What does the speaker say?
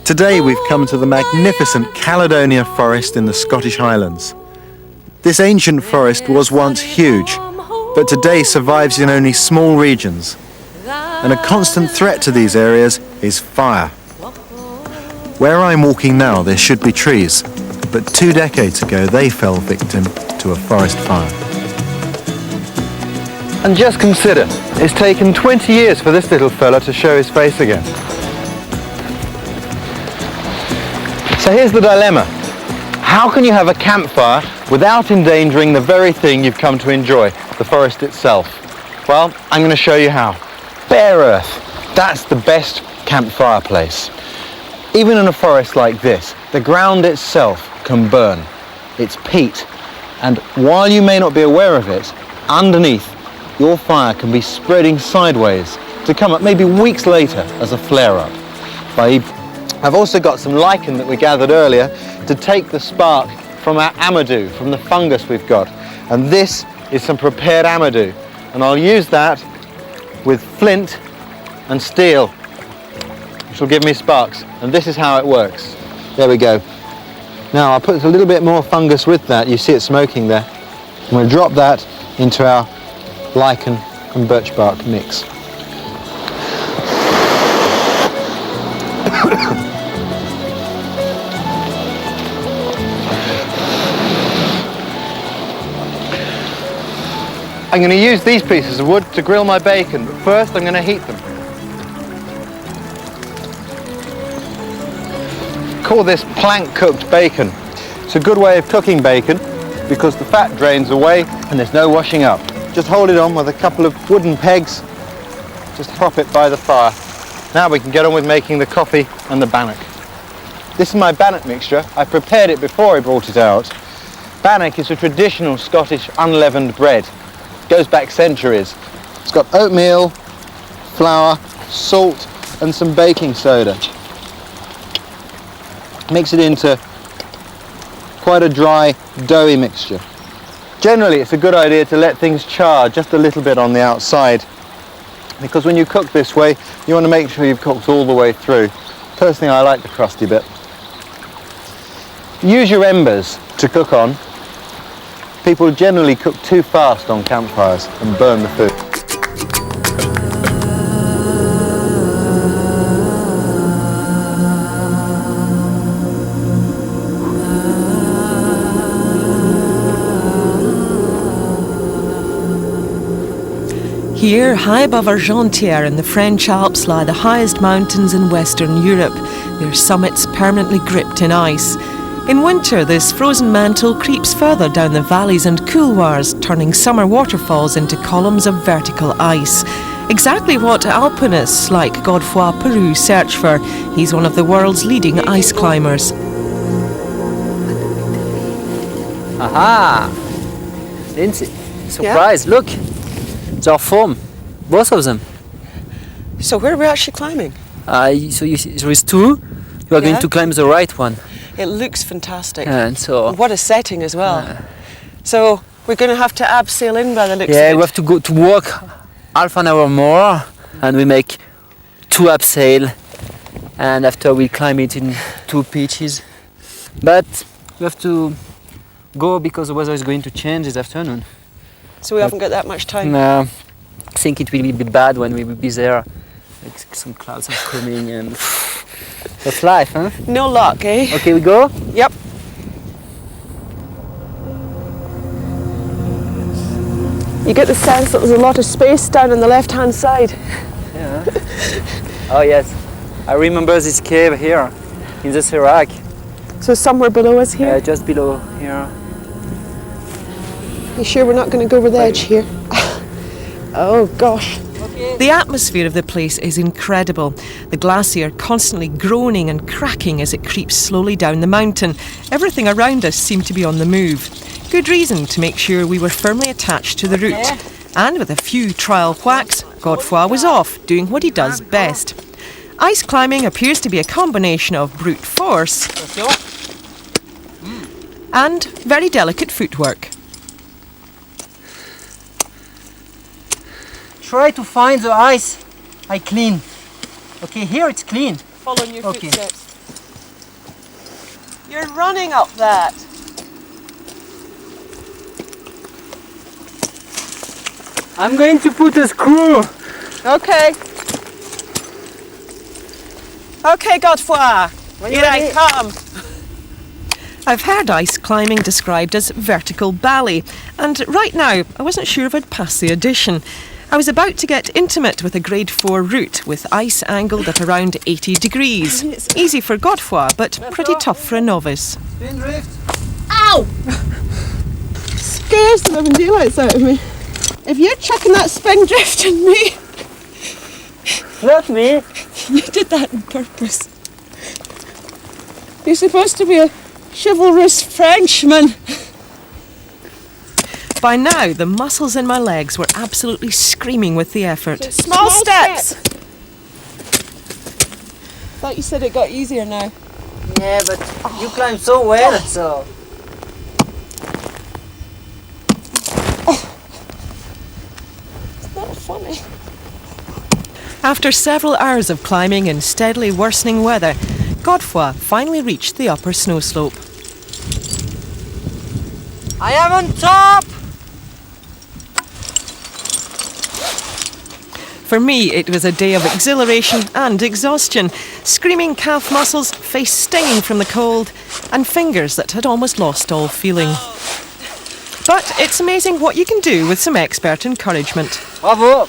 Today we've come to the magnificent Caledonia forest in the Scottish Highlands. This ancient forest was once huge, but today survives in only small regions. And a constant threat to these areas is fire. Where I'm walking now there should be trees, but 2 decades ago they fell victim to a forest fire. And just consider, it's taken 20 years for this little fella to show his face again. So here's the dilemma. How can you have a campfire without endangering the very thing you've come to enjoy, the forest itself? Well, I'm going to show you how. Bare earth, that's the best campfire place. Even in a forest like this, the ground itself can burn. It's peat, and while you may not be aware of it, underneath your fire can be spreading sideways to come up maybe weeks later as a flare-up. I've also got some lichen that we gathered earlier to take the spark from our amadou, from the fungus we've got. And this is some prepared amadou. And I'll use that with flint and steel, which will give me sparks. And this is how it works. There we go. Now I'll put a little bit more fungus with that. You see it smoking there. I'm going to drop that into our lichen and birch bark mix. I'm going to use these pieces of wood to grill my bacon, but first I'm going to heat them. Call this plank cooked bacon. It's a good way of cooking bacon because the fat drains away and there's no washing up. Just hold it on with a couple of wooden pegs, just prop it by the fire. Now we can get on with making the coffee and the bannock. This is my bannock mixture. I prepared it before I brought it out. Bannock is a traditional Scottish unleavened bread. Goes back centuries. It's got oatmeal, flour, salt and some baking soda. Mix it into quite a dry, doughy mixture. Generally it's a good idea to let things char just a little bit on the outside, because when you cook this way you want to make sure you've cooked all the way through. Personally I like the crusty bit. Use your embers to cook on. People generally cook too fast on campfires and burn the food. Here, high above Argentière in the French Alps lie the highest mountains in Western Europe, their summits permanently gripped in ice. In winter, this frozen mantle creeps further down the valleys and couloirs, turning summer waterfalls into columns of vertical ice. Exactly what alpinists like Godefroy Peru search for. He's one of the world's leading ice climbers. Aha! Lindsay, surprise, yeah. Look! It's our foam, both of them. So where are we actually climbing? So you see, there is two. You are going to climb the right one. It looks fantastic. And so what a setting as well. So we're going to have to abseil in by the looks of it. Yeah, we have to go to walk half an hour more, and we make 2 abseil, and after we climb it in 2 pitches. But we have to go because the weather is going to change this afternoon. So we haven't got that much time? No, I think it will be bad when we will be there. Like some clouds are coming and that's life, huh? No luck, eh? Okay, we go? Yep. You get the sense that there's a lot of space down on the left-hand side. Yeah. Oh yes, I remember this cave here in the Serac. So somewhere below us here? Just below here. You sure we're not going to go over the edge here? Oh gosh. The atmosphere of the place is incredible. The glacier constantly groaning and cracking as it creeps slowly down the mountain. Everything around us seemed to be on the move. Good reason to make sure we were firmly attached to the route. And with a few trial whacks, Godefroy was off, doing what he does best. Ice climbing appears to be a combination of brute force and very delicate footwork. Try to find the ice I clean. Okay, here it's clean. Following your Okay. footsteps. You're running up that. I'm going to put a screw. Okay. Okay, Godefroy. Here I come. I've heard ice climbing described as vertical ballet, and right now I wasn't sure if I'd pass the audition. I was about to get intimate with a grade 4 route with ice angled at around 80 degrees. Easy for Godefroy, but pretty tough for a novice. Spin drift. Ow! Scares the living daylights out of me. If you're chucking that spin drift in me, Not me. you did that on purpose. You're supposed to be a chivalrous Frenchman. By now, the muscles in my legs were absolutely screaming with the effort. Small steps. Thought you said it got easier now. Yeah, but you climb so well, so. It's not funny. After several hours of climbing in steadily worsening weather, Godefroy finally reached the upper snow slope. I am on top! For me, it was a day of exhilaration and exhaustion, screaming calf muscles, face stinging from the cold, and fingers that had almost lost all feeling. But it's amazing what you can do with some expert encouragement. Bravo!